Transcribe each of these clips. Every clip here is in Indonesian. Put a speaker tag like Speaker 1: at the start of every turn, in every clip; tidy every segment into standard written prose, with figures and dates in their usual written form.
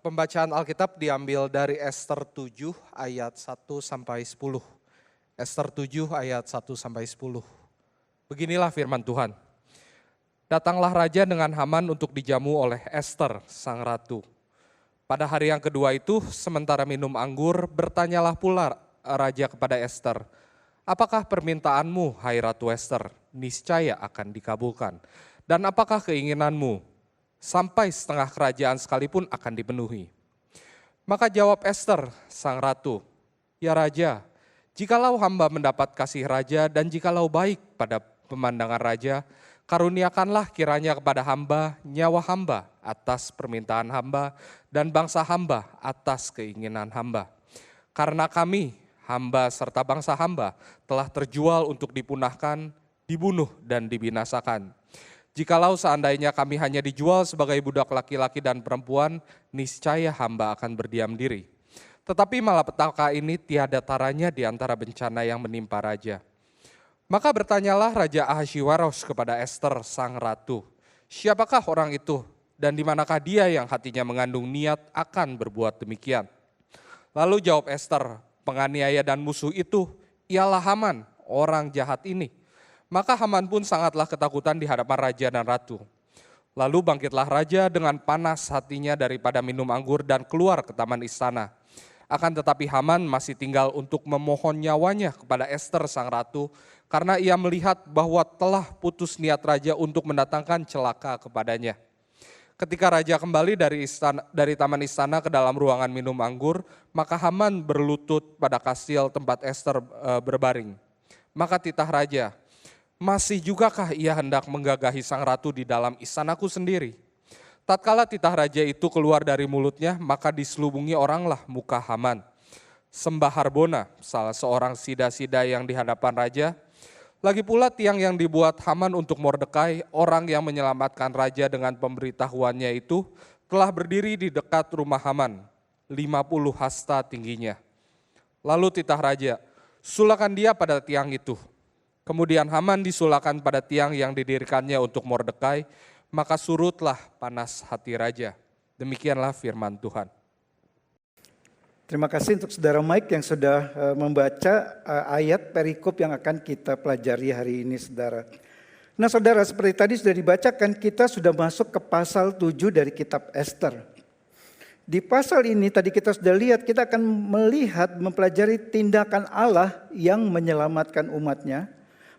Speaker 1: Pembacaan Alkitab diambil dari Ester 7 ayat 1 sampai 10. Ester 7 ayat 1 sampai 10. Beginilah firman Tuhan. Datanglah raja dengan Haman untuk dijamu oleh Ester, sang ratu. Pada hari yang kedua itu, sementara minum anggur, bertanyalah pula raja kepada Ester, "Apakah permintaanmu, hai Ratu Ester? Niscaya akan dikabulkan. Dan apakah keinginanmu? Sampai setengah kerajaan sekalipun akan dipenuhi." Maka jawab Ester, sang ratu, "Ya raja, jikalau hamba mendapat kasih raja dan jikalau baik pada pemandangan raja, karuniakanlah kiranya kepada hamba nyawa hamba atas permintaan hamba dan bangsa hamba atas keinginan hamba. Karena kami, hamba serta bangsa hamba, telah terjual untuk dipunahkan, dibunuh dan dibinasakan. Jikalau seandainya kami hanya dijual sebagai budak laki-laki dan perempuan, niscaya hamba akan berdiam diri. Tetapi malapetaka ini tiada taranya di antara bencana yang menimpa raja." Maka bertanyalah Raja Ahaswiros kepada Ester sang ratu, "Siapakah orang itu dan di manakah dia yang hatinya mengandung niat akan berbuat demikian?" Lalu jawab Ester, "Penganiaya dan musuh itu ialah Haman, orang jahat ini." Maka Haman pun sangatlah ketakutan di hadapan raja dan ratu. Lalu bangkitlah raja dengan panas hatinya daripada minum anggur dan keluar ke taman istana. Akan tetapi Haman masih tinggal untuk memohon nyawanya kepada Ester sang ratu, karena ia melihat bahwa telah putus niat raja untuk mendatangkan celaka kepadanya. Ketika raja kembali dari taman istana ke dalam ruangan minum anggur, maka Haman berlutut pada kastil tempat Ester berbaring. Maka titah raja, "Masih jugakah ia hendak menggagahi sang ratu di dalam istanaku sendiri?" Tatkala titah raja itu keluar dari mulutnya, maka diselubungi oranglah muka Haman. Sembah Harbona, salah seorang sida-sida yang di hadapan raja. Lagi pula tiang yang dibuat Haman untuk Mordekai, orang yang menyelamatkan raja dengan pemberitahuannya itu, telah berdiri di dekat rumah Haman, 50 hasta tingginya. Lalu titah raja, "Sulakan dia pada tiang itu." Kemudian Haman disulakan pada tiang yang didirikannya untuk Mordekai, maka surutlah panas hati raja. Demikianlah firman Tuhan.
Speaker 2: Terima kasih untuk Saudara Mike yang sudah membaca ayat perikop yang akan kita pelajari hari ini, Saudara. Nah, Saudara, seperti tadi sudah dibacakan, kita sudah masuk ke pasal 7 dari kitab Ester. Di pasal ini tadi kita sudah lihat, kita akan melihat, mempelajari tindakan Allah yang menyelamatkan umatnya,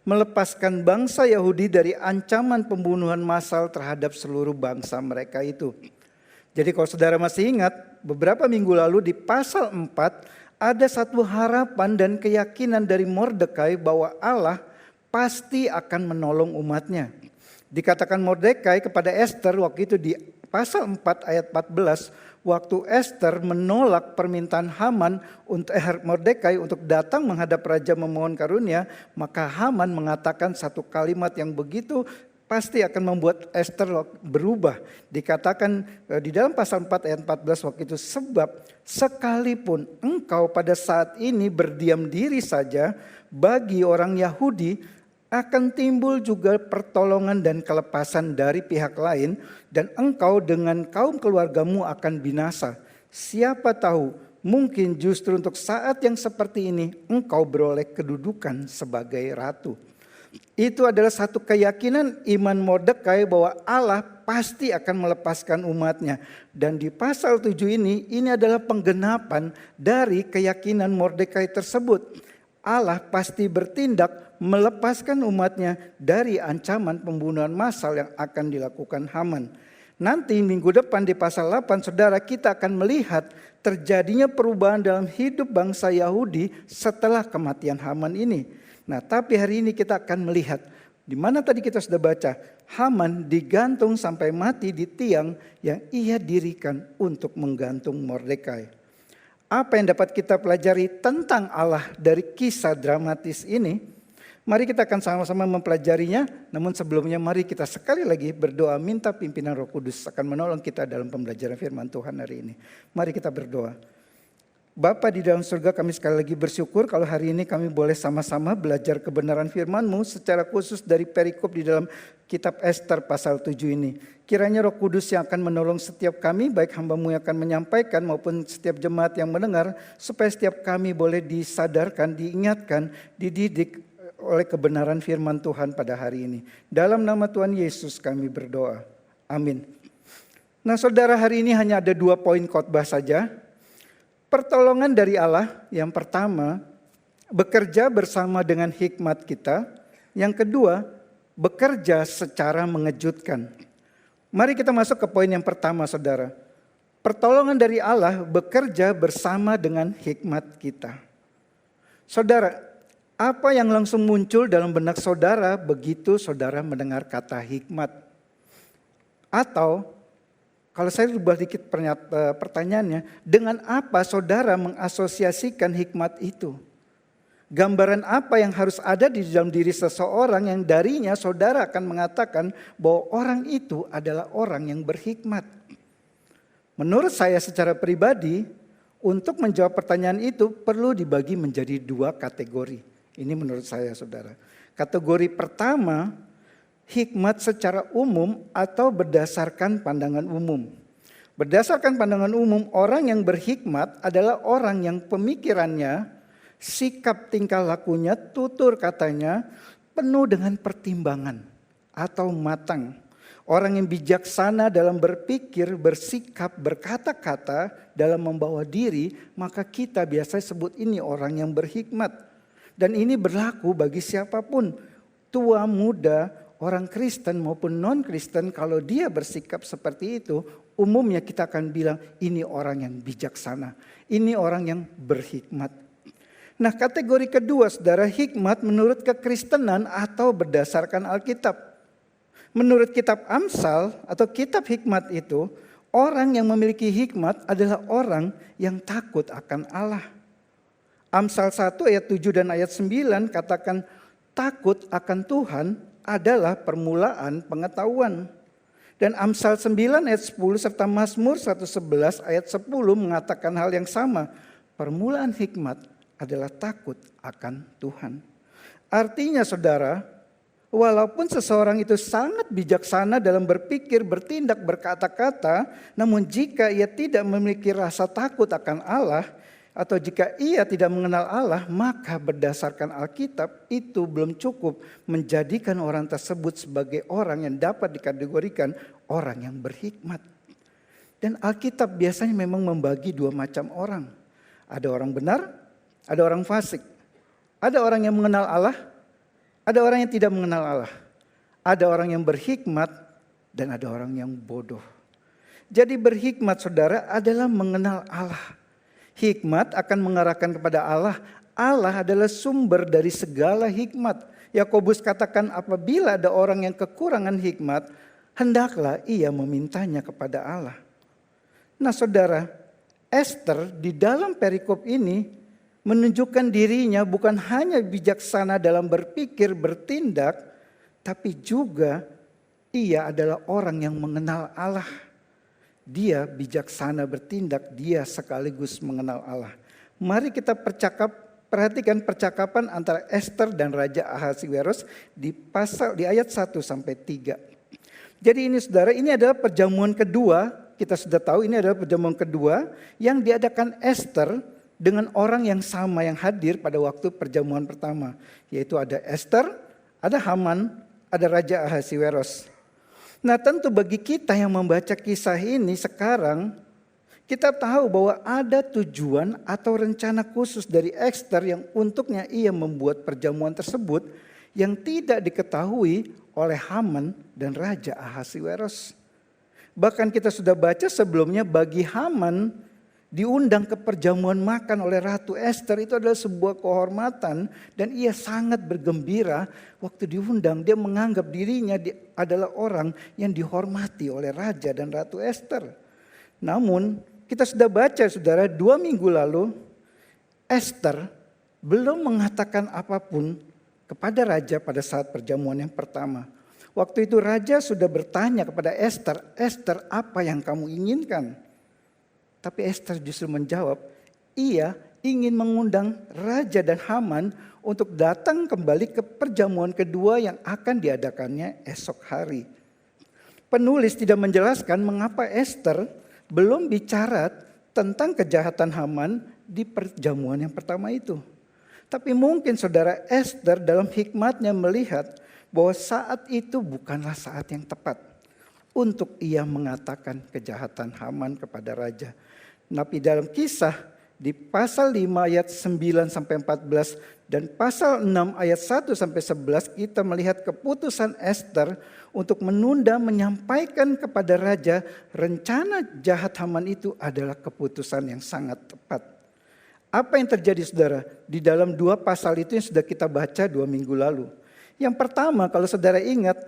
Speaker 2: melepaskan bangsa Yahudi dari ancaman pembunuhan massal terhadap seluruh bangsa mereka itu. Jadi kalau saudara masih ingat, beberapa minggu lalu di pasal 4 ada satu harapan dan keyakinan dari Mordekai bahwa Allah pasti akan menolong umatnya. Dikatakan Mordekai kepada Ester waktu itu di pasal 4 ayat 14, waktu Ester menolak permintaan Haman untuk Mordekai untuk datang menghadap raja memohon karunia, maka Haman mengatakan satu kalimat yang begitu pasti akan membuat Ester berubah. Dikatakan di dalam pasal 4 ayat 14 waktu itu, "Sebab sekalipun engkau pada saat ini berdiam diri saja, bagi orang Yahudi akan timbul juga pertolongan dan kelepasan dari pihak lain, dan engkau dengan kaum keluargamu akan binasa. Siapa tahu, mungkin justru untuk saat yang seperti ini engkau beroleh kedudukan sebagai ratu." Itu adalah satu keyakinan iman Mordekai bahwa Allah pasti akan melepaskan umatnya. Dan di pasal 7 ini adalah penggenapan dari keyakinan Mordekai tersebut. Allah pasti bertindak melepaskan umatnya dari ancaman pembunuhan massal yang akan dilakukan Haman. Nanti minggu depan di pasal 8, saudara, kita akan melihat terjadinya perubahan dalam hidup bangsa Yahudi setelah kematian Haman ini. Nah, tapi hari ini kita akan melihat di mana tadi kita sudah baca, Haman digantung sampai mati di tiang yang ia dirikan untuk menggantung Mordekai. Apa yang dapat kita pelajari tentang Allah dari kisah dramatis ini? Mari kita akan sama-sama mempelajarinya. Namun sebelumnya mari kita sekali lagi berdoa minta pimpinan Roh Kudus akan menolong kita dalam pembelajaran firman Tuhan hari ini. Mari kita berdoa. Bapa di dalam surga, kami sekali lagi bersyukur kalau hari ini kami boleh sama-sama belajar kebenaran firman-Mu secara khusus dari perikop di dalam kitab Ester pasal 7 ini. Kiranya Roh Kudus yang akan menolong setiap kami, baik hamba-Mu yang akan menyampaikan maupun setiap jemaat yang mendengar, supaya setiap kami boleh disadarkan, diingatkan, dididik oleh kebenaran firman Tuhan pada hari ini. Dalam nama Tuhan Yesus kami berdoa. Amin. Nah saudara, hari ini hanya ada 2 poin khotbah saja. Pertolongan dari Allah yang pertama, bekerja bersama dengan hikmat kita. Yang kedua, bekerja secara mengejutkan. Mari kita masuk ke poin yang pertama saudara. Pertolongan dari Allah bekerja bersama dengan hikmat kita. Saudara, apa yang langsung muncul dalam benak saudara begitu saudara mendengar kata hikmat? Atau kalau saya ubah dikit pertanyaannya, dengan apa saudara mengasosiasikan hikmat itu? Gambaran apa yang harus ada di dalam diri seseorang yang darinya saudara akan mengatakan bahwa orang itu adalah orang yang berhikmat? Menurut saya secara pribadi, untuk menjawab pertanyaan itu perlu dibagi menjadi 2 kategori. Ini menurut saya saudara. Kategori pertama, hikmat secara umum atau berdasarkan pandangan umum. Berdasarkan pandangan umum, orang yang berhikmat adalah orang yang pemikirannya, sikap tingkah lakunya, tutur katanya penuh dengan pertimbangan atau matang. Orang yang bijaksana dalam berpikir, bersikap, berkata-kata, dalam membawa diri, maka kita biasanya sebut ini orang yang berhikmat. Dan ini berlaku bagi siapapun, tua, muda, orang Kristen maupun non-Kristen. Kalau dia bersikap seperti itu, umumnya kita akan bilang ini orang yang bijaksana, ini orang yang berhikmat. Nah kategori kedua saudara, hikmat menurut kekristenan atau berdasarkan Alkitab. Menurut kitab Amsal atau kitab hikmat itu, orang yang memiliki hikmat adalah orang yang takut akan Allah. Amsal 1 ayat 7 dan ayat 9 katakan takut akan Tuhan adalah permulaan pengetahuan. Dan Amsal 9 ayat 10 serta Mazmur 111 ayat 10 mengatakan hal yang sama. Permulaan hikmat adalah takut akan Tuhan. Artinya saudara, walaupun seseorang itu sangat bijaksana dalam berpikir, bertindak, berkata-kata, namun jika ia tidak memiliki rasa takut akan Allah, atau jika ia tidak mengenal Allah, maka berdasarkan Alkitab itu belum cukup menjadikan orang tersebut sebagai orang yang dapat dikategorikan orang yang berhikmat. Dan Alkitab biasanya memang membagi 2 macam orang. Ada orang benar, ada orang fasik. Ada orang yang mengenal Allah, ada orang yang tidak mengenal Allah. Ada orang yang berhikmat dan ada orang yang bodoh. Jadi berhikmat saudara adalah mengenal Allah. Hikmat akan mengarahkan kepada Allah. Allah adalah sumber dari segala hikmat. Yakobus katakan apabila ada orang yang kekurangan hikmat, hendaklah ia memintanya kepada Allah. Nah saudara, Ester di dalam perikop ini menunjukkan dirinya bukan hanya bijaksana dalam berpikir, bertindak, tapi juga ia adalah orang yang mengenal Allah. Dia bijaksana bertindak, dia sekaligus mengenal Allah. Mari kita perhatikan percakapan antara Ester dan Raja Ahasiweros di ayat 1 sampai 3. Jadi ini saudara, ini adalah perjamuan kedua, kita sudah tahu ini adalah perjamuan kedua yang diadakan Ester dengan orang yang sama yang hadir pada waktu perjamuan pertama. Yaitu ada Ester, ada Haman, ada Raja Ahasiweros. Nah tentu bagi kita yang membaca kisah ini sekarang, kita tahu bahwa ada tujuan atau rencana khusus dari Ester yang untuknya ia membuat perjamuan tersebut yang tidak diketahui oleh Haman dan Raja Ahasiweros. Bahkan kita sudah baca sebelumnya bagi Haman diundang ke perjamuan makan oleh Ratu Ester itu adalah sebuah kehormatan dan ia sangat bergembira waktu diundang. Dia menganggap dirinya adalah orang yang dihormati oleh Raja dan Ratu Ester. Namun kita sudah baca saudara 2 minggu lalu Ester belum mengatakan apapun kepada Raja pada saat perjamuan yang pertama. Waktu itu Raja sudah bertanya kepada Ester, Ester apa yang kamu inginkan? Tapi Ester justru menjawab, ia ingin mengundang Raja dan Haman untuk datang kembali ke perjamuan kedua yang akan diadakannya esok hari. Penulis tidak menjelaskan mengapa Esther belum bicara tentang kejahatan Haman di perjamuan yang pertama itu. Tapi mungkin saudara Esther dalam hikmatnya melihat bahwa saat itu bukanlah saat yang tepat untuk ia mengatakan kejahatan Haman kepada raja. Tapi dalam kisah di pasal 5 ayat 9 sampai 14 dan pasal 6 ayat 1 sampai 11 kita melihat keputusan Esther untuk menunda menyampaikan kepada raja rencana jahat Haman itu adalah keputusan yang sangat tepat. Apa yang terjadi saudara di dalam 2 pasal itu yang sudah kita baca 2 minggu lalu. Yang pertama kalau saudara ingat,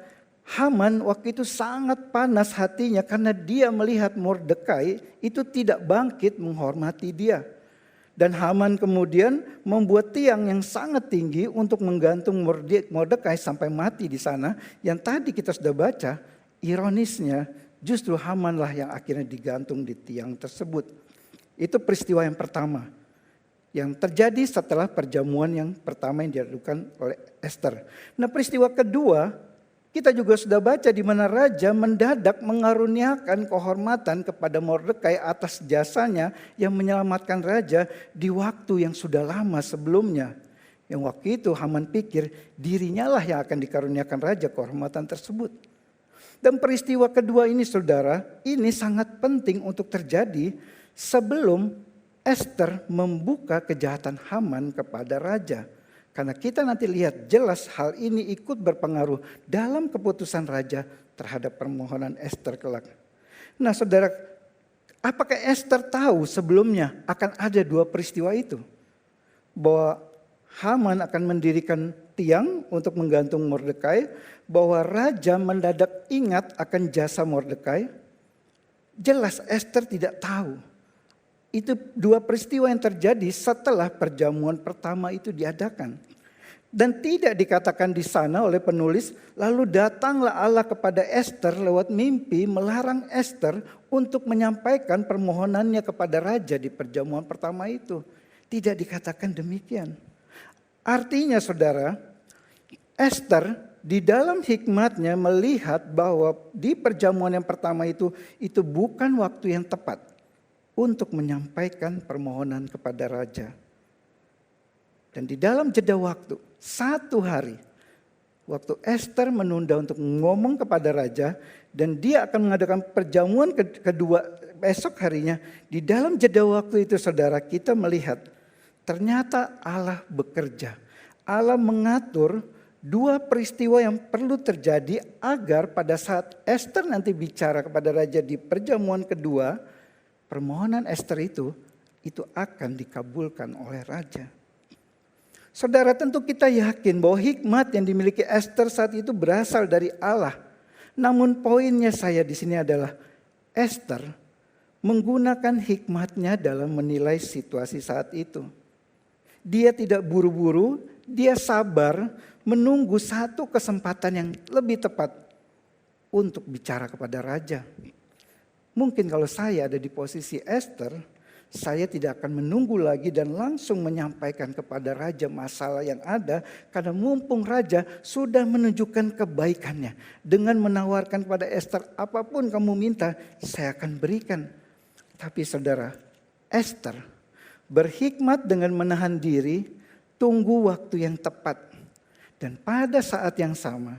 Speaker 2: Haman waktu itu sangat panas hatinya karena dia melihat Mordekai itu tidak bangkit menghormati dia. Dan Haman kemudian membuat tiang yang sangat tinggi untuk menggantung Mordekai sampai mati di sana. Yang tadi kita sudah baca, ironisnya justru Hamanlah yang akhirnya digantung di tiang tersebut. Itu peristiwa yang pertama yang terjadi setelah perjamuan yang pertama yang dilakukan oleh Esther. Nah, peristiwa kedua kita juga sudah baca di mana raja mendadak mengaruniakan kehormatan kepada Mordekai atas jasanya yang menyelamatkan raja di waktu yang sudah lama sebelumnya. Yang waktu itu Haman pikir dirinya lah yang akan dikaruniakan raja kehormatan tersebut. Dan peristiwa kedua ini saudara, ini sangat penting untuk terjadi sebelum Esther membuka kejahatan Haman kepada raja. Karena kita nanti lihat jelas hal ini ikut berpengaruh dalam keputusan raja terhadap permohonan Esther kelak. Nah saudara, apakah Esther tahu sebelumnya akan ada 2 peristiwa itu? Bahwa Haman akan mendirikan tiang untuk menggantung Mordekai, bahwa raja mendadak ingat akan jasa Mordekai. Jelas Esther tidak tahu. Itu 2 peristiwa yang terjadi setelah perjamuan pertama itu diadakan. Dan tidak dikatakan di sana oleh penulis, lalu datanglah Allah kepada Esther lewat mimpi melarang Esther untuk menyampaikan permohonannya kepada raja di perjamuan pertama itu. Tidak dikatakan demikian. Artinya saudara, Esther di dalam hikmatnya melihat bahwa di perjamuan yang pertama itu bukan waktu yang tepat untuk menyampaikan permohonan kepada raja. Dan di dalam jeda waktu, 1 hari, waktu Esther menunda untuk ngomong kepada raja, dan dia akan mengadakan perjamuan kedua esok harinya, di dalam jeda waktu itu saudara kita melihat, ternyata Allah bekerja. Allah mengatur 2 peristiwa yang perlu terjadi agar pada saat Esther nanti bicara kepada raja di perjamuan kedua, permohonan Esther itu akan dikabulkan oleh raja. Saudara, tentu kita yakin bahwa hikmat yang dimiliki Esther saat itu berasal dari Allah. Namun poinnya saya di sini adalah Esther menggunakan hikmatnya dalam menilai situasi saat itu. Dia tidak buru-buru, dia sabar menunggu satu kesempatan yang lebih tepat untuk bicara kepada raja. Mungkin kalau saya ada di posisi Esther, saya tidak akan menunggu lagi dan langsung menyampaikan kepada raja masalah yang ada. Karena mumpung raja sudah menunjukkan kebaikannya. Dengan menawarkan kepada Esther, apapun kamu minta saya akan berikan. Tapi saudara, Esther berhikmat dengan menahan diri, tunggu waktu yang tepat. Dan pada saat yang sama,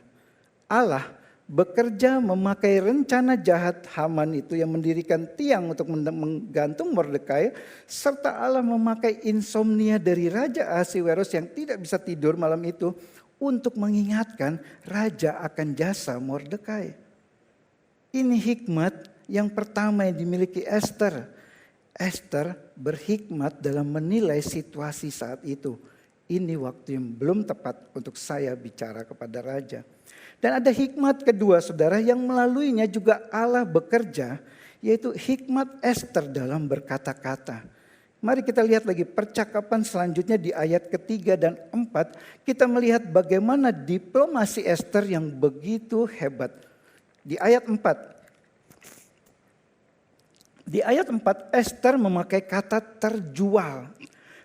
Speaker 2: Allah bekerja memakai rencana jahat Haman itu yang mendirikan tiang untuk menggantung Mordekai, serta Allah memakai insomnia dari Raja Ahasiweros yang tidak bisa tidur malam itu untuk mengingatkan raja akan jasa Mordekai. Ini hikmat yang pertama yang dimiliki Esther. Esther berhikmat dalam menilai situasi saat itu. Ini waktu yang belum tepat untuk saya bicara kepada raja. Dan ada hikmat kedua saudara yang melaluinya juga Allah bekerja, yaitu hikmat Esther dalam berkata-kata. Mari kita lihat lagi percakapan selanjutnya di ayat ketiga dan 4. Kita melihat bagaimana diplomasi Esther yang begitu hebat. Di ayat 4. Di ayat 4 Ester memakai kata terjual.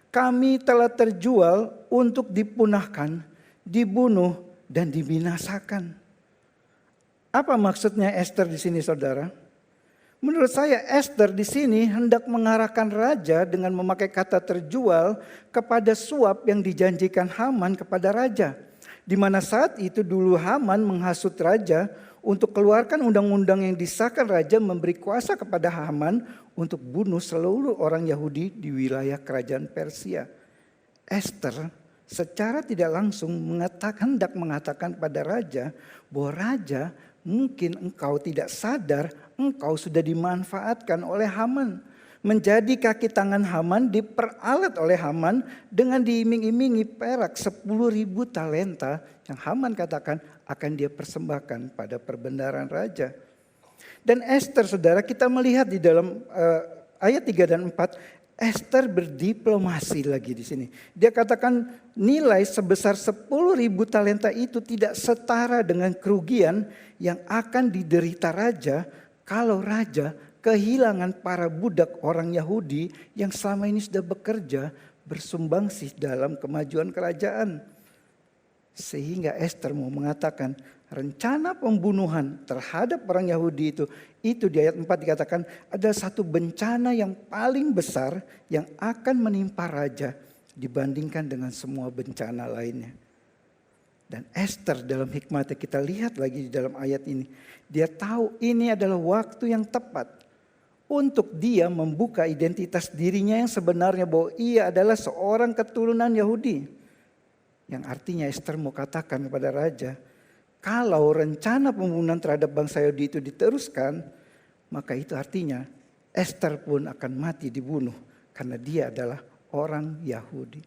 Speaker 2: Kami telah terjual untuk dipunahkan, dibunuh, dan dibinasakan. Apa maksudnya Ester di sini, saudara? Menurut saya Ester di sini hendak mengarahkan raja dengan memakai kata terjual kepada suap yang dijanjikan Haman kepada raja. Di mana saat itu dulu Haman menghasut raja untuk keluarkan undang-undang yang disahkan raja memberi kuasa kepada Haman untuk bunuh seluruh orang Yahudi di wilayah kerajaan Persia. Ester secara tidak langsung hendak mengatakan pada raja bahwa raja, mungkin engkau tidak sadar engkau sudah dimanfaatkan oleh Haman. Menjadi kaki tangan Haman, diperalat oleh Haman dengan diiming-imingi perak 10.000 talenta yang Haman katakan akan dia persembahkan pada perbendaharaan raja. Dan Ester, saudara, kita melihat di dalam ayat 3 dan 4, Ester berdiplomasi lagi di sini. Dia katakan nilai sebesar 10.000 talenta itu tidak setara dengan kerugian yang akan diderita raja kalau raja kehilangan para budak orang Yahudi yang selama ini sudah bekerja bersumbangsih dalam kemajuan kerajaan. Sehingga Ester mau mengatakan rencana pembunuhan terhadap orang Yahudi itu di ayat 4 dikatakan adalah satu bencana yang paling besar yang akan menimpa raja dibandingkan dengan semua bencana lainnya. Dan Ester dalam hikmatnya kita lihat lagi di dalam ayat ini. Dia tahu ini adalah waktu yang tepat untuk dia membuka identitas dirinya yang sebenarnya bahwa ia adalah seorang keturunan Yahudi. Yang artinya Ester mau katakan kepada raja, kalau rencana pembunuhan terhadap bangsa Yahudi itu diteruskan, maka itu artinya Ester pun akan mati dibunuh karena dia adalah orang Yahudi.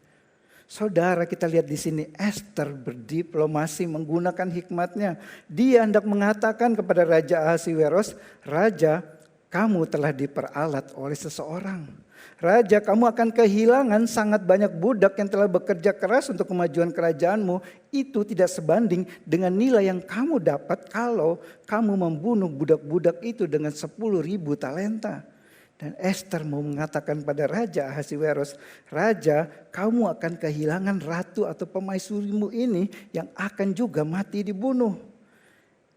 Speaker 2: Saudara, kita lihat di sini Ester berdiplomasi menggunakan hikmatnya. Dia hendak mengatakan kepada Raja Ahasiweros, Raja, kamu telah diperalat oleh seseorang. Raja, kamu akan kehilangan sangat banyak budak yang telah bekerja keras untuk kemajuan kerajaanmu. Itu tidak sebanding dengan nilai yang kamu dapat kalau kamu membunuh budak-budak itu dengan 10.000 talenta. Dan Ester mau mengatakan pada Raja Ahasiweros, Raja, kamu akan kehilangan ratu atau pemaisurimu ini yang akan juga mati dibunuh.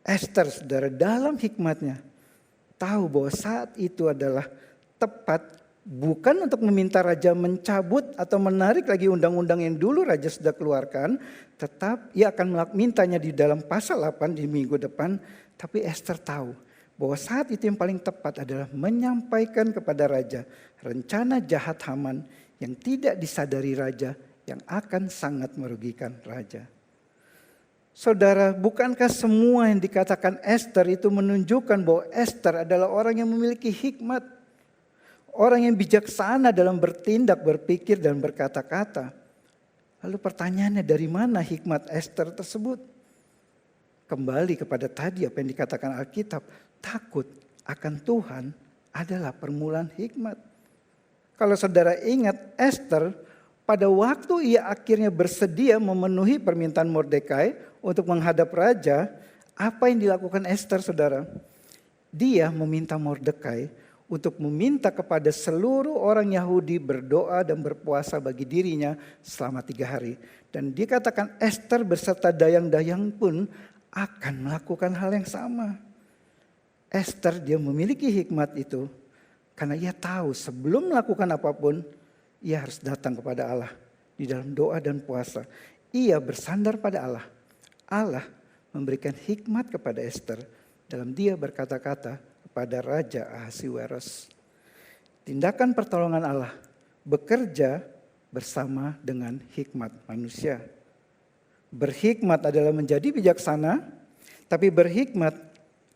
Speaker 2: Ester, saudara, dalam hikmatnya tahu bahwa saat itu adalah tepat bukan untuk meminta raja mencabut atau menarik lagi undang-undang yang dulu raja sudah keluarkan, tetap ia akan mintanya di dalam pasal 8 di minggu depan, tapi Ester tahu bahwa saat itu yang paling tepat adalah menyampaikan kepada raja rencana jahat Haman yang tidak disadari raja yang akan sangat merugikan raja. Saudara, bukankah semua yang dikatakan Ester itu menunjukkan bahwa Ester adalah orang yang memiliki hikmat, orang yang bijaksana dalam bertindak, berpikir, dan berkata-kata. Lalu pertanyaannya, dari mana hikmat Ester tersebut? Kembali kepada tadi apa yang dikatakan Alkitab, takut akan Tuhan adalah permulaan hikmat. Kalau saudara ingat Ester, pada waktu ia akhirnya bersedia memenuhi permintaan Mordekai untuk menghadap raja, apa yang dilakukan Ester, saudara? Dia meminta Mordekai untuk meminta kepada seluruh orang Yahudi berdoa dan berpuasa bagi dirinya selama 3 hari. Dan dikatakan Ester beserta dayang-dayang pun akan melakukan hal yang sama. Ester dia memiliki hikmat itu karena ia tahu sebelum melakukan apapun ia harus datang kepada Allah di dalam doa dan puasa. Ia bersandar pada Allah. Allah memberikan hikmat kepada Ester dalam dia berkata-kata kepada Raja Ahasiweros. Tindakan pertolongan Allah bekerja bersama dengan hikmat manusia. Berhikmat adalah menjadi bijaksana, tapi berhikmat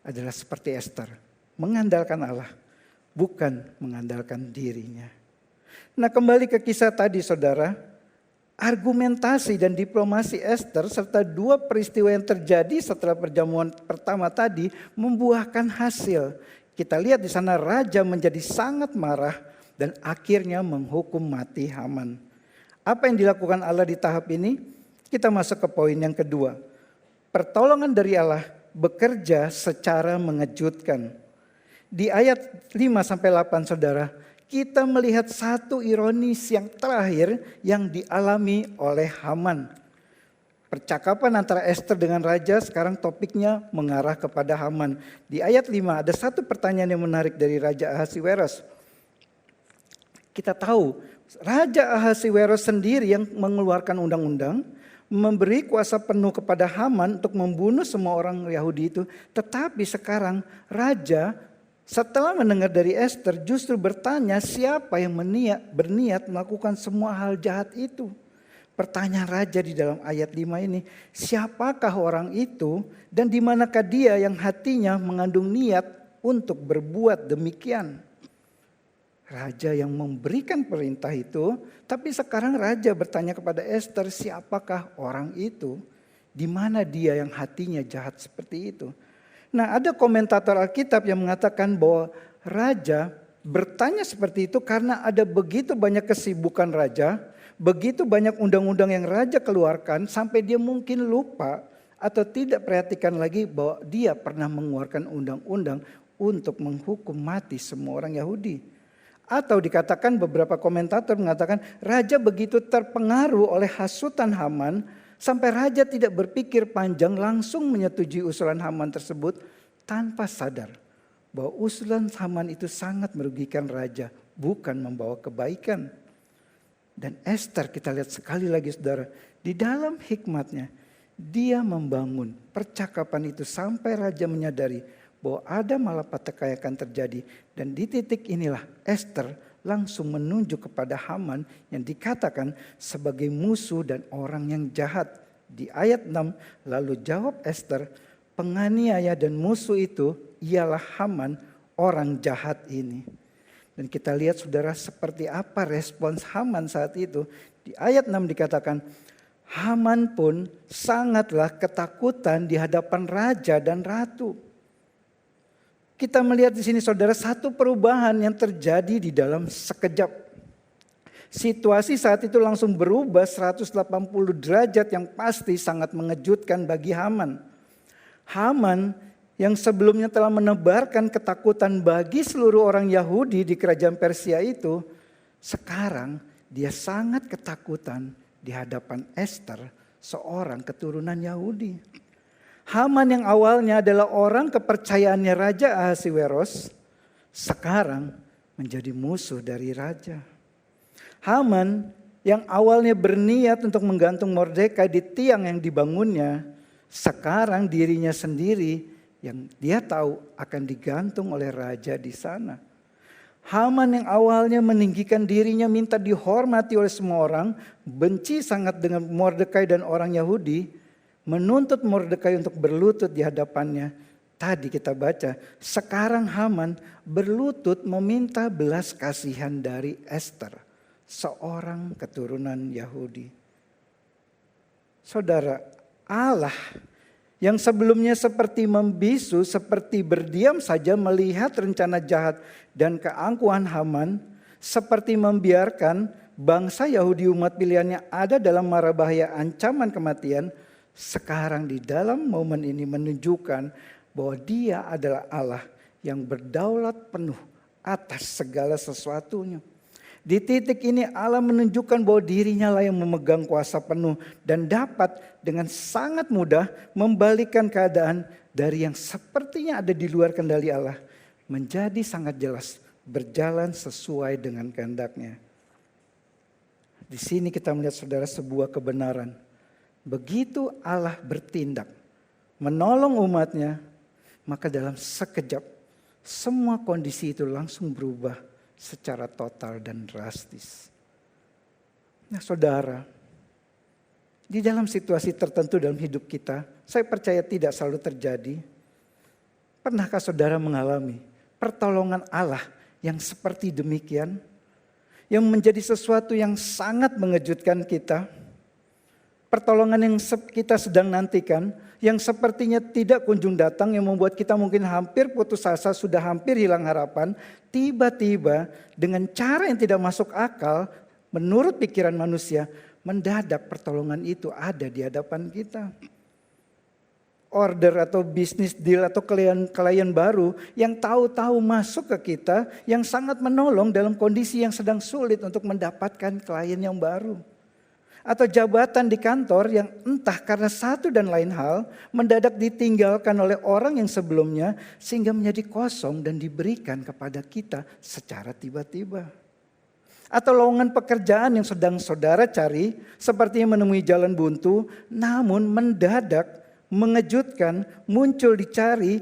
Speaker 2: adalah seperti Ester, mengandalkan Allah, bukan mengandalkan dirinya. Nah, kembali ke kisah tadi, saudara, argumentasi dan diplomasi Ester serta 2 peristiwa yang terjadi setelah perjamuan pertama tadi membuahkan hasil. Kita lihat di sana raja menjadi sangat marah dan akhirnya menghukum mati Haman. Apa yang dilakukan Allah di tahap ini? Kita masuk ke poin yang kedua. Pertolongan dari Allah bekerja secara mengejutkan. di ayat 5-8 saudara, kita melihat satu ironis yang terakhir yang dialami oleh Haman. Percakapan antara Esther dengan raja sekarang topiknya mengarah kepada Haman. Di ayat 5 ada satu pertanyaan yang menarik dari Raja Ahasiweros. Kita tahu Raja Ahasiweros sendiri yang mengeluarkan undang-undang, memberi kuasa penuh kepada Haman untuk membunuh semua orang Yahudi itu. Tetapi sekarang raja setelah mendengar dari Esther justru bertanya siapa yang berniat melakukan semua hal jahat itu. Pertanyaan raja di dalam ayat 5 ini, siapakah orang itu dan di manakah dia yang hatinya mengandung niat untuk berbuat demikian? Raja yang memberikan perintah itu, tapi sekarang raja bertanya kepada Esther, siapakah orang itu? Di mana dia yang hatinya jahat seperti itu? Nah, ada komentator Alkitab yang mengatakan bahwa raja bertanya seperti itu karena ada begitu banyak kesibukan raja, begitu banyak undang-undang yang raja keluarkan sampai dia mungkin lupa atau tidak perhatikan lagi bahwa dia pernah mengeluarkan undang-undang untuk menghukum mati semua orang Yahudi. Atau dikatakan beberapa komentator mengatakan raja begitu terpengaruh oleh hasutan Haman sampai raja tidak berpikir panjang langsung menyetujui usulan Haman tersebut tanpa sadar bahwa usulan Haman itu sangat merugikan raja, bukan membawa kebaikan. Dan Esther kita lihat sekali lagi saudara, di dalam hikmatnya dia membangun percakapan itu sampai raja menyadari bahwa ada malapetaka yang akan terjadi. Dan di titik inilah Esther langsung menunjuk kepada Haman yang dikatakan sebagai musuh dan orang yang jahat. Di ayat 6, lalu jawab Esther, penganiaya dan musuh itu ialah Haman, orang jahat ini. Dan kita lihat saudara seperti apa respons Haman saat itu. Di ayat 6 dikatakan, Haman pun sangatlah ketakutan di hadapan raja dan ratu. Kita melihat di sini saudara satu perubahan yang terjadi di dalam sekejap. Situasi saat itu langsung berubah 180 derajat yang pasti sangat mengejutkan bagi Haman. Haman yang sebelumnya telah menebarkan ketakutan bagi seluruh orang Yahudi di kerajaan Persia itu, sekarang dia sangat ketakutan di hadapan Esther, seorang keturunan Yahudi. Haman yang awalnya adalah orang kepercayaannya Raja Ahasiweros, sekarang menjadi musuh dari raja. Haman yang awalnya berniat untuk menggantung Mordekai di tiang yang dibangunnya, sekarang dirinya sendiri yang dia tahu akan digantung oleh raja di sana. Haman yang awalnya meninggikan dirinya minta dihormati oleh semua orang, benci sangat dengan Mordekai dan orang Yahudi, menuntut Mordekai untuk berlutut di hadapannya. Tadi kita baca, sekarang Haman berlutut meminta belas kasihan dari Esther, seorang keturunan Yahudi. Saudara, Allah yang sebelumnya seperti membisu, seperti berdiam saja melihat rencana jahat dan keangkuhan Haman, seperti membiarkan bangsa Yahudi umat pilihannya ada dalam mara bahaya ancaman kematian, sekarang di dalam momen ini menunjukkan bahwa dia adalah Allah yang berdaulat penuh atas segala sesuatunya. Di titik ini Allah menunjukkan bahwa dirinya lah yang memegang kuasa penuh dan dapat dengan sangat mudah membalikkan keadaan dari yang sepertinya ada di luar kendali Allah menjadi sangat jelas berjalan sesuai dengan kehendaknya. Di sini kita melihat saudara sebuah kebenaran. Begitu Allah bertindak menolong umatnya, maka dalam sekejap semua kondisi itu langsung berubah secara total dan drastis. Nah saudara, di dalam situasi tertentu dalam hidup kita, saya percaya tidak selalu terjadi. Pernahkah saudara mengalami pertolongan Allah yang seperti demikian? Yang menjadi sesuatu yang sangat mengejutkan kita. Pertolongan yang kita sedang nantikan, yang sepertinya tidak kunjung datang, yang membuat kita mungkin hampir putus asa, sudah hampir hilang harapan. Tiba-tiba dengan cara yang tidak masuk akal, menurut pikiran manusia, mendadak pertolongan itu ada di hadapan kita. order atau bisnis deal atau klien baru yang tahu-tahu masuk ke kita, yang sangat menolong dalam kondisi yang sedang sulit untuk mendapatkan klien yang baru. Atau jabatan di kantor yang entah karena satu dan lain hal mendadak ditinggalkan oleh orang yang sebelumnya sehingga menjadi kosong dan diberikan kepada kita secara tiba-tiba. Atau lowongan pekerjaan yang sedang saudara cari sepertinya menemui jalan buntu, namun mendadak mengejutkan muncul dicari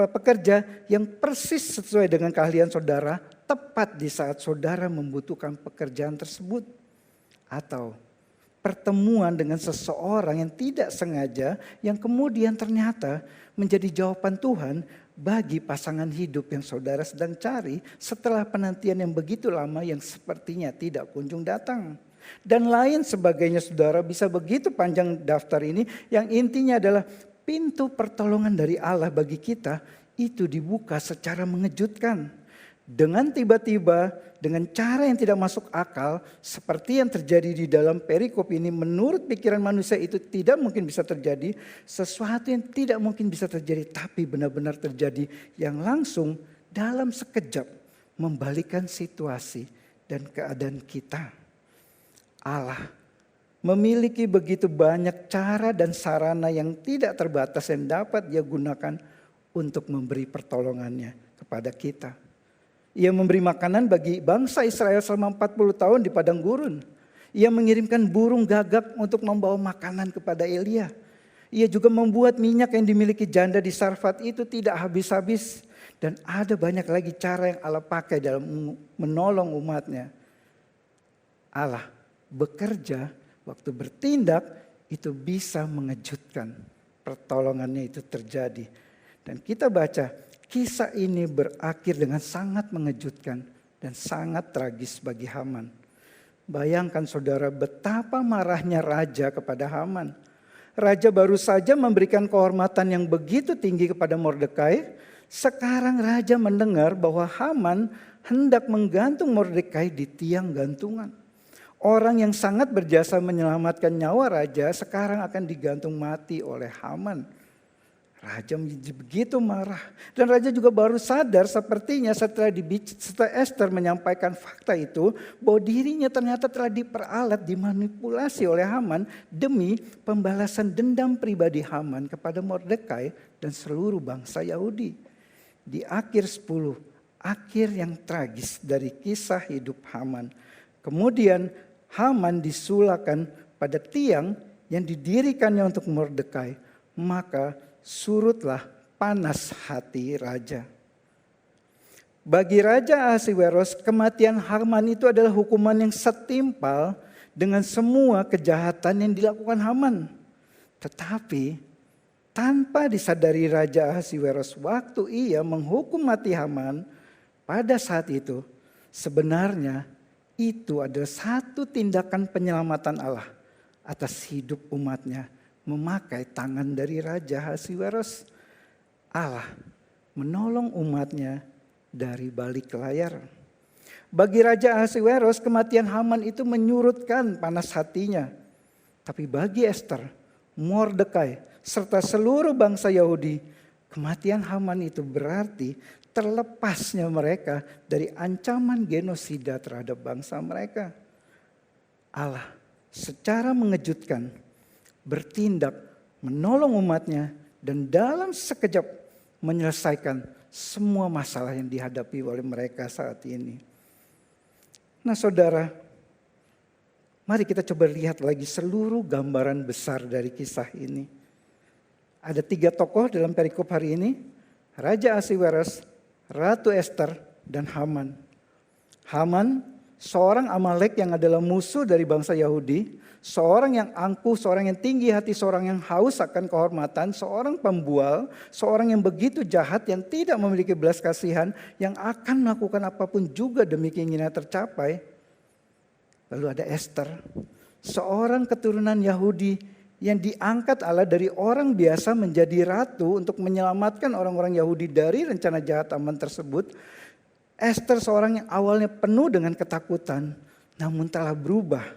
Speaker 2: pekerja yang persis sesuai dengan keahlian saudara tepat di saat saudara membutuhkan pekerjaan tersebut. Atau pertemuan dengan seseorang yang tidak sengaja yang kemudian ternyata menjadi jawaban Tuhan bagi pasangan hidup yang saudara sedang cari setelah penantian yang begitu lama yang sepertinya tidak kunjung datang. Dan lain sebagainya, saudara, bisa begitu panjang daftar ini yang intinya adalah pintu pertolongan dari Allah bagi kita itu dibuka secara mengejutkan. Dengan tiba-tiba, dengan cara yang tidak masuk akal, seperti yang terjadi di dalam perikop ini, menurut pikiran manusia itu tidak mungkin bisa terjadi. Sesuatu yang tidak mungkin bisa terjadi, tapi benar-benar terjadi yang langsung dalam sekejap membalikkan situasi dan keadaan kita. Allah memiliki begitu banyak cara dan sarana yang tidak terbatas yang dapat Dia gunakan untuk memberi pertolongannya kepada kita. Ia memberi makanan bagi bangsa Israel selama 40 tahun di padang gurun. Ia mengirimkan burung gagak untuk membawa makanan kepada Elia. Ia juga membuat minyak yang dimiliki janda di Sarfat itu tidak habis-habis. Dan ada banyak lagi cara yang Allah pakai dalam menolong umatnya. Allah bekerja, waktu bertindak itu bisa mengejutkan. Pertolongannya itu terjadi. Dan kita baca, kisah ini berakhir dengan sangat mengejutkan dan sangat tragis bagi Haman. Bayangkan saudara betapa marahnya raja kepada Haman. Raja baru saja memberikan kehormatan yang begitu tinggi kepada Mordekai. Sekarang raja mendengar bahwa Haman hendak menggantung Mordekai di tiang gantungan. Orang yang sangat berjasa menyelamatkan nyawa raja sekarang akan digantung mati oleh Haman. Raja menjadi begitu marah. Dan raja juga baru sadar sepertinya setelah Ester menyampaikan fakta itu, bahwa dirinya ternyata telah diperalat, dimanipulasi oleh Haman demi pembalasan dendam pribadi Haman kepada Mordekai dan seluruh bangsa Yahudi. Di akhir 10, akhir yang tragis dari kisah hidup Haman. Kemudian Haman disulakan pada tiang yang didirikannya untuk Mordekai. Maka surutlah panas hati raja. Bagi Raja Ahasiweros, kematian Haman itu adalah hukuman yang setimpal dengan semua kejahatan yang dilakukan Haman. Tetapi tanpa disadari Raja Ahasiweros, waktu ia menghukum mati Haman pada saat itu, sebenarnya itu adalah satu tindakan penyelamatan Allah atas hidup umatnya. Memakai tangan dari Raja Ahasiweros. Allah menolong umatnya dari balik layar. Bagi Raja Ahasiweros, kematian Haman itu menyurutkan panas hatinya. Tapi bagi Ester, Mordekai, serta seluruh bangsa Yahudi, kematian Haman itu berarti terlepasnya mereka dari ancaman genosida terhadap bangsa mereka. Allah secara mengejutkan bertindak menolong umatnya dan dalam sekejap menyelesaikan semua masalah yang dihadapi oleh mereka saat ini. Nah saudara, mari kita coba lihat lagi seluruh gambaran besar dari kisah ini. Ada 3 tokoh dalam perikop hari ini, Raja Ahasiweros, Ratu Ester, dan Haman. Haman seorang Amalek yang adalah musuh dari bangsa Yahudi, seorang yang angkuh, seorang yang tinggi hati, seorang yang haus akan kehormatan, seorang pembual, seorang yang begitu jahat, yang tidak memiliki belas kasihan, yang akan melakukan apapun juga demi keinginan tercapai. Lalu ada Ester, seorang keturunan Yahudi yang diangkat Allah dari orang biasa menjadi ratu untuk menyelamatkan orang-orang Yahudi dari rencana jahat Haman tersebut. Ester seorang yang awalnya penuh dengan ketakutan, namun telah berubah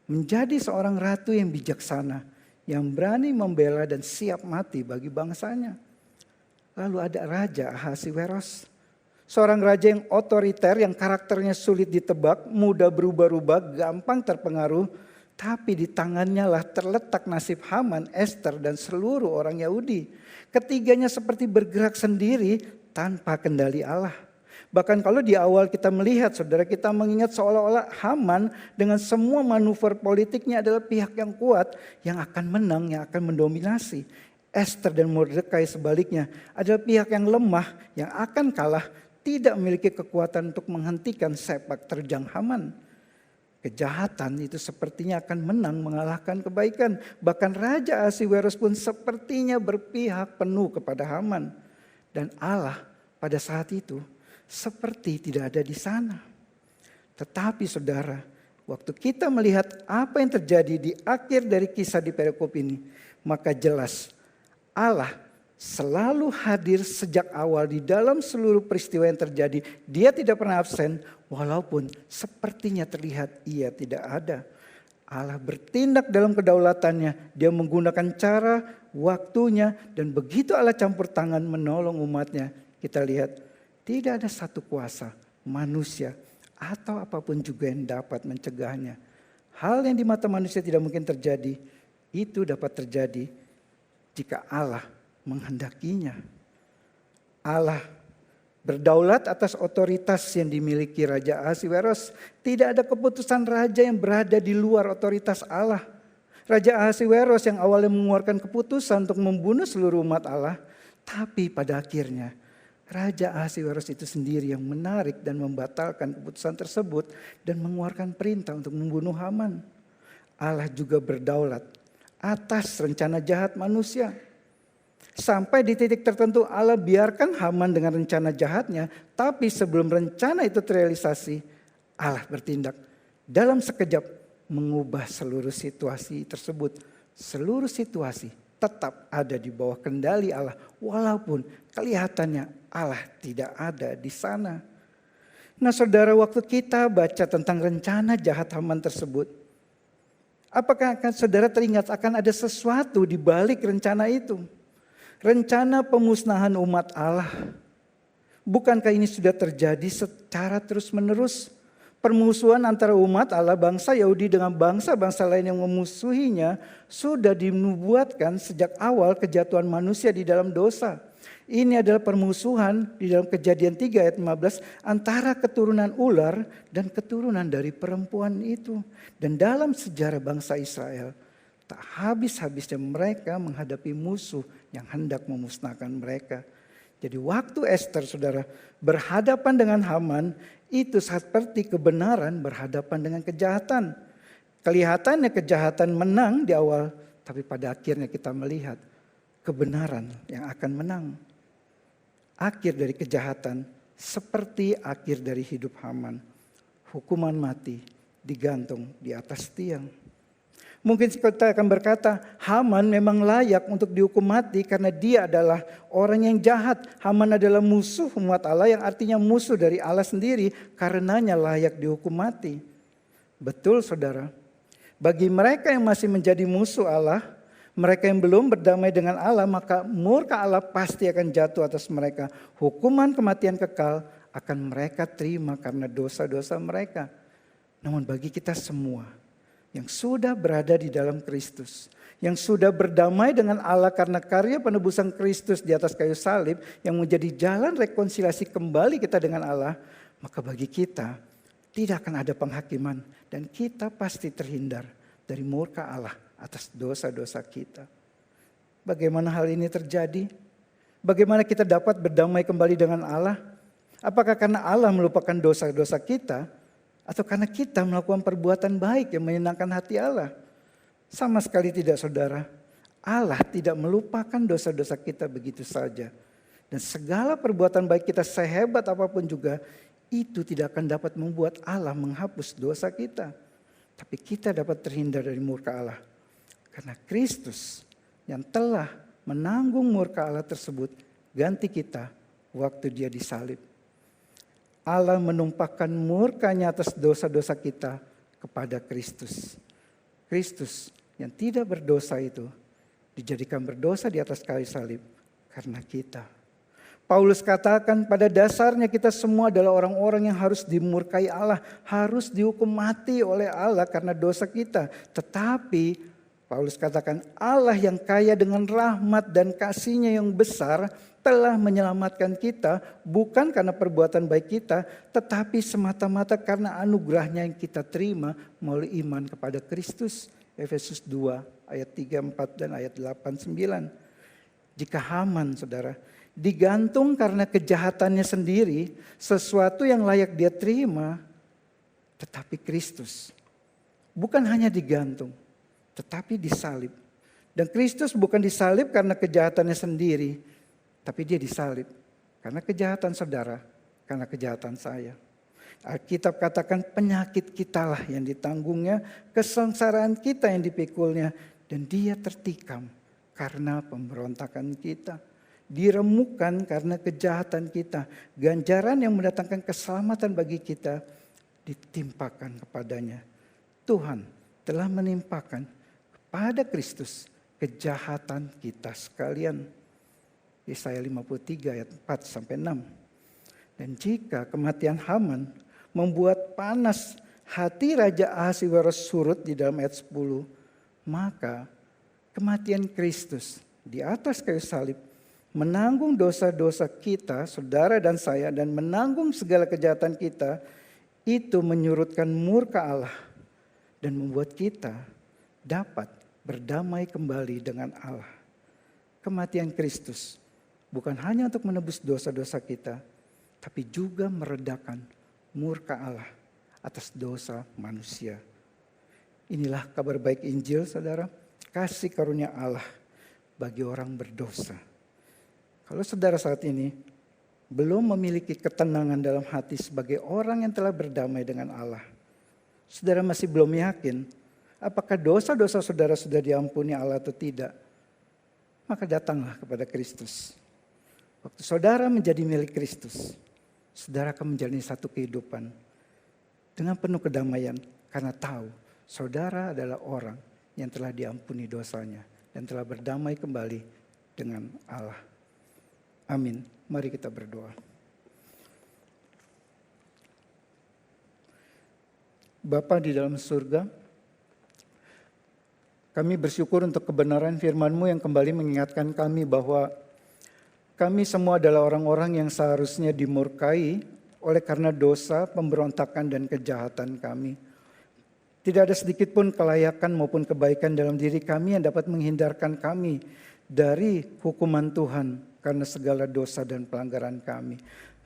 Speaker 2: menjadi seorang ratu yang bijaksana, yang berani membela dan siap mati bagi bangsanya. Lalu ada Raja Ahasiweros, seorang raja yang otoriter, yang karakternya sulit ditebak, mudah berubah-ubah, gampang terpengaruh. Tapi di tangannya lah terletak nasib Haman, Ester, dan seluruh orang Yahudi. Ketiganya seperti bergerak sendiri tanpa kendali Allah. Bahkan kalau di awal kita melihat, saudara, kita mengingat seolah-olah Haman dengan semua manuver politiknya adalah pihak yang kuat, yang akan menang, yang akan mendominasi. Ester dan Mordekai sebaliknya adalah pihak yang lemah, yang akan kalah, tidak memiliki kekuatan untuk menghentikan sepak terjang Haman. Kejahatan itu sepertinya akan menang mengalahkan kebaikan. Bahkan Raja Ahasiweros pun sepertinya berpihak penuh kepada Haman. Dan Allah pada saat itu seperti tidak ada di sana. Tetapi saudara, waktu kita melihat apa yang terjadi di akhir dari kisah di perikop ini, maka jelas Allah selalu hadir sejak awal di dalam seluruh peristiwa yang terjadi. Dia tidak pernah absen, walaupun sepertinya terlihat ia tidak ada. Allah bertindak dalam kedaulatannya. Dia menggunakan cara, waktunya, dan begitu Allah campur tangan menolong umatnya. Kita lihat, tidak ada satu kuasa, manusia, atau apapun juga yang dapat mencegahnya. Hal yang di mata manusia tidak mungkin terjadi, itu dapat terjadi jika Allah menghendakinya. Allah berdaulat atas otoritas yang dimiliki Raja Ahasiweros. Tidak ada keputusan raja yang berada di luar otoritas Allah. Raja Ahasiweros yang awalnya mengeluarkan keputusan untuk membunuh seluruh umat Allah, tapi pada akhirnya Raja Ahasiweros itu sendiri yang menarik dan membatalkan keputusan tersebut dan mengeluarkan perintah untuk membunuh Haman. Allah juga berdaulat atas rencana jahat manusia. Sampai di titik tertentu Allah biarkan Haman dengan rencana jahatnya, tapi sebelum rencana itu terrealisasi, Allah bertindak dalam sekejap mengubah seluruh situasi tersebut. Seluruh situasi tetap ada di bawah kendali Allah, walaupun kelihatannya Allah tidak ada di sana. Nah saudara, waktu kita baca tentang rencana jahat Haman tersebut, apakah saudara teringat akan ada sesuatu di balik rencana itu? Rencana pemusnahan umat Allah. Bukankah ini sudah terjadi secara terus-menerus? Permusuhan antara umat Allah, bangsa Yahudi dengan bangsa-bangsa lain yang memusuhinya sudah dinubuatkan sejak awal kejatuhan manusia di dalam dosa. Ini adalah permusuhan di dalam Kejadian 3 ayat 15 antara keturunan ular dan keturunan dari perempuan itu. Dan dalam sejarah bangsa Israel, tak habis-habisnya mereka menghadapi musuh yang hendak memusnahkan mereka. Jadi waktu Ester, saudara, berhadapan dengan Haman, itu seperti kebenaran berhadapan dengan kejahatan. Kelihatannya kejahatan menang di awal, tapi pada akhirnya kita melihat kebenaran yang akan menang. Akhir dari kejahatan seperti akhir dari hidup Haman. Hukuman mati digantung di atas tiang. Mungkin kita akan berkata, Haman memang layak untuk dihukum mati karena dia adalah orang yang jahat. Haman adalah musuh umat Allah, yang artinya musuh dari Allah sendiri, karenanya layak dihukum mati. Betul saudara, bagi mereka yang masih menjadi musuh Allah, mereka yang belum berdamai dengan Allah, maka murka Allah pasti akan jatuh atas mereka. Hukuman kematian kekal akan mereka terima karena dosa-dosa mereka. Namun bagi kita semua yang sudah berada di dalam Kristus, yang sudah berdamai dengan Allah karena karya penebusan Kristus di atas kayu salib, yang menjadi jalan rekonsiliasi kembali kita dengan Allah, maka bagi kita tidak akan ada penghakiman dan kita pasti terhindar dari murka Allah atas dosa-dosa kita. Bagaimana hal ini terjadi? Bagaimana kita dapat berdamai kembali dengan Allah? Apakah karena Allah melupakan dosa-dosa kita? Atau karena kita melakukan perbuatan baik yang menyenangkan hati Allah? Sama sekali tidak saudara. Allah tidak melupakan dosa-dosa kita begitu saja. Dan segala perbuatan baik kita sehebat apapun juga, itu tidak akan dapat membuat Allah menghapus dosa kita. Tapi kita dapat terhindar dari murka Allah. Karena Kristus yang telah menanggung murka Allah tersebut ganti kita waktu dia disalib. Allah menumpahkan murkanya atas dosa-dosa kita kepada Kristus. Kristus yang tidak berdosa itu dijadikan berdosa di atas kayu salib karena kita. Paulus katakan pada dasarnya kita semua adalah orang-orang yang harus dimurkai Allah, harus dihukum mati oleh Allah karena dosa kita. Tetapi Paulus katakan Allah yang kaya dengan rahmat dan kasih-Nya yang besar telah menyelamatkan kita bukan karena perbuatan baik kita, tetapi semata-mata karena anugerah-Nya yang kita terima melalui iman kepada Kristus. Efesus 2 ayat 3, 4 dan ayat 8, 9. Jika Haman, saudara, digantung karena kejahatannya sendiri, sesuatu yang layak dia terima, tetapi Kristus bukan hanya digantung, tetapi disalib. Dan Kristus bukan disalib karena kejahatannya sendiri, tapi dia disalib karena kejahatan saudara, karena kejahatan saya. Alkitab katakan penyakit kitalah yang ditanggungnya, kesengsaraan kita yang dipikulnya, dan dia tertikam karena pemberontakan kita. Diremukkan karena kejahatan kita. Ganjaran yang mendatangkan keselamatan bagi kita ditimpakan kepadanya. Tuhan telah menimpakan pada Kristus kejahatan kita sekalian. Yesaya 53 ayat 4 sampai 6. Dan jika kematian Haman membuat panas hati Raja Ahasiweros surut di dalam ayat 10, maka kematian Kristus di atas kayu salib menanggung dosa-dosa kita, saudara dan saya, dan menanggung segala kejahatan kita, itu menyurutkan murka Allah dan membuat kita dapat berdamai kembali dengan Allah. Kematian Kristus bukan hanya untuk menebus dosa-dosa kita, tapi juga meredakan murka Allah atas dosa manusia. Inilah kabar baik Injil, saudara, kasih karunia Allah bagi orang berdosa. Kalau saudara saat ini belum memiliki ketenangan dalam hati sebagai orang yang telah berdamai dengan Allah, saudara masih belum yakin apakah dosa-dosa saudara sudah diampuni Allah atau tidak, maka datanglah kepada Kristus. Waktu saudara menjadi milik Kristus, saudara akan menjalani satu kehidupan dengan penuh kedamaian karena tahu saudara adalah orang yang telah diampuni dosanya dan telah berdamai kembali dengan Allah. Amin. Mari kita berdoa. Bapa di dalam surga, kami bersyukur untuk kebenaran firman-Mu yang kembali mengingatkan kami bahwa kami semua adalah orang-orang yang seharusnya dimurkai oleh karena dosa, pemberontakan, dan kejahatan kami. Tidak ada sedikit pun kelayakan maupun kebaikan dalam diri kami yang dapat menghindarkan kami dari hukuman Tuhan karena segala dosa dan pelanggaran kami.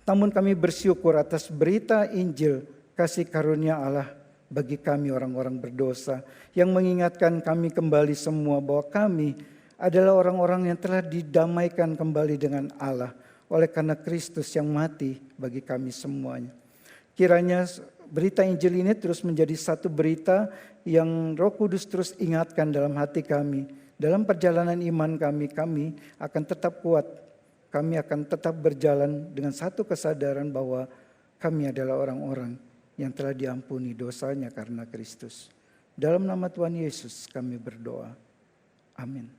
Speaker 2: Namun kami bersyukur atas berita Injil kasih karunia Allah bagi kami orang-orang berdosa, yang mengingatkan kami kembali semua bahwa kami adalah orang-orang yang telah didamaikan kembali dengan Allah oleh karena Kristus yang mati bagi kami semuanya. Kiranya berita Injil ini terus menjadi satu berita yang Roh Kudus terus ingatkan dalam hati kami. Dalam perjalanan iman kami akan tetap kuat. Kami akan tetap berjalan dengan satu kesadaran bahwa kami adalah orang-orang yang telah diampuni dosanya karena Kristus. Dalam nama Tuhan Yesus kami berdoa. Amin.